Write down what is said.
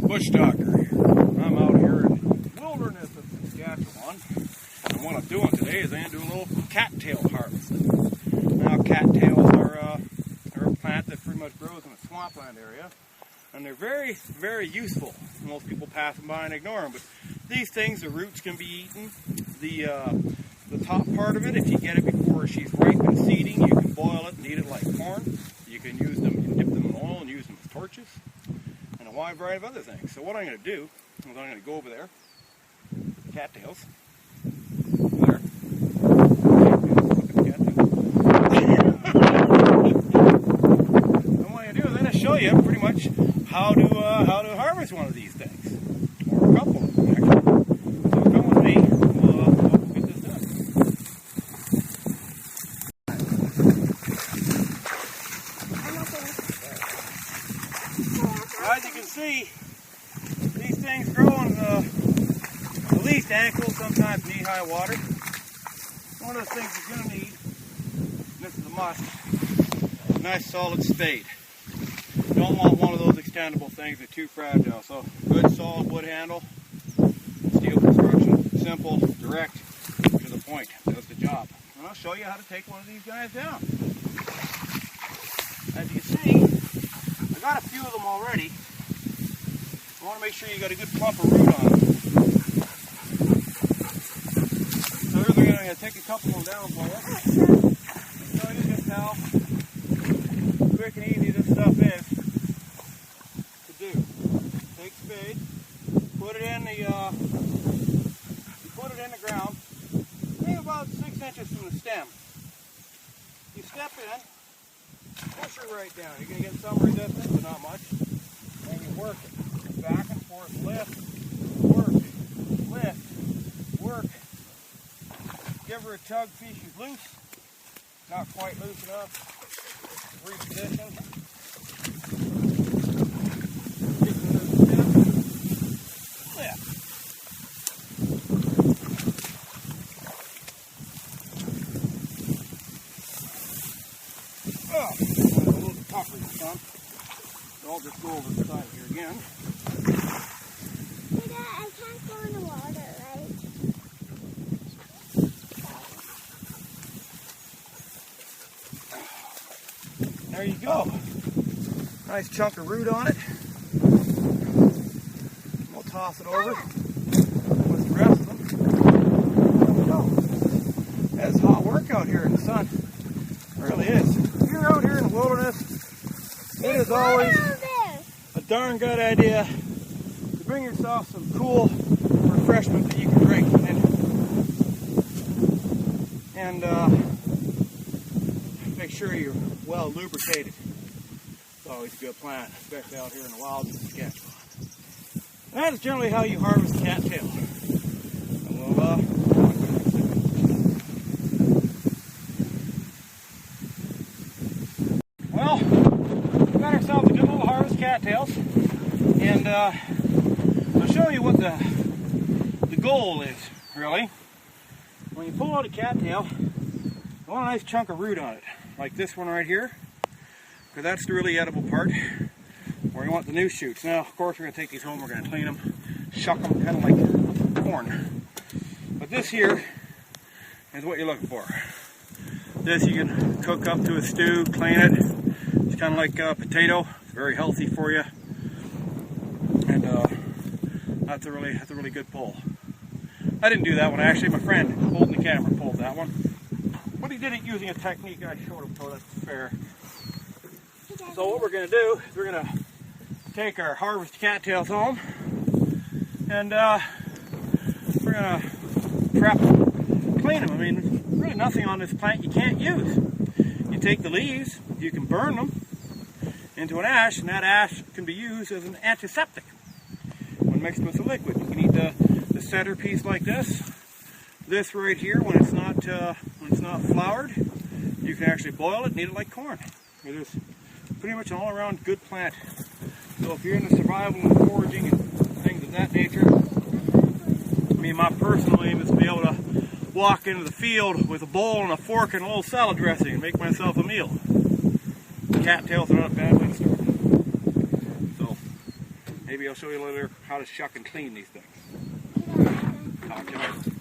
Bush Doctor here. I'm out here in the wilderness of Saskatchewan, and what I'm doing today is I'm doing a little cattail harvesting. Now, cattails are a plant that pretty much grows in a swampland area, and they're very, very useful. Most people pass them by and ignore them, but these things, the roots can be eaten. The top part of it, if you get it before she's ripe and seeding, you can boil it and eat it like corn. You can use them, you can dip them in oil and use them as torches, and a wide variety of other things. So what I'm going to do is I'm going to go over there, cattails, there. And what I'm going to do is I'm going to show you pretty much how to harvest one of these things, or a couple of them actually. So come with me. We'll get this done. As you can see, these things grow in at least ankle, sometimes knee-high water. One of the things you're going to need, and this is a must, a nice solid spade. You don't want one of those extendable things, they're too fragile. So good solid wood handle, steel construction, simple, direct, to the point, does the job. And I'll show you how to take one of these guys down. As you can see, I got a few of them already. I want to make sure you got a good clump of root on them. So we're going to take a couple of them down for you. Show you just how quick and easy this stuff is to do. Take a spade, put it in the ground, maybe about 6 inches from the stem. You step in, push it right down. You're going to get some resistance, but not much. And you work it. Back and forth, lift, work, lift, work. Give her a tug, see she's loose. Not quite loose enough. Reposition. Get to the step. Lift. Oh, a little tougher this time. So I'll just go over the side here again. Hey, Dad, I can't go in the water, right? There you go. Nice chunk of root on it. We'll toss it over with the rest of them. There we go. It's hot work out here in the sun. It really is. If you're out here in the wilderness, it is always a darn good idea to bring yourself some cool refreshment that you can drink and make sure you're well lubricated. It's always a good plan, especially out here in the wilds of Saskatchewan. And that is generally how you harvest cattail. And well, we got ourselves a good little harvest cattails, and I'll show you what the goal is, really. When you pull out a cattail, you want a nice chunk of root on it, like this one right here, because that's the really edible part, where you want the new shoots. Now, of course, we're going to take these home, we're going to clean them, shuck them, kind of like corn. But this here is what you're looking for. This you can cook up to a stew, clean it. It's kind of like a potato. It's very healthy for you, and that's a really good pull. I didn't do that one. Actually, my friend holding the camera pulled that one, but he did it using a technique I showed him, so that's fair. So what we're going to do is we're going to take our harvest cattails home, and we're going to prep them, clean them. I mean, there's really nothing on this plant you can't use. You take the leaves, you can burn them into an ash, and that ash can be used as an antiseptic when mixed with a liquid. You can eat the centerpiece like this. This right here, when it's not floured, you can actually boil it and eat it like corn. It is pretty much an all-around good plant. So if you're into survival and foraging and things of that nature, I mean, my personal aim is to be able to walk into the field with a bowl and a fork and a little salad dressing and make myself a meal. Cattails are not a bad way to start. So maybe I'll show you later how to shuck and clean these things. Yeah. Talk to you later.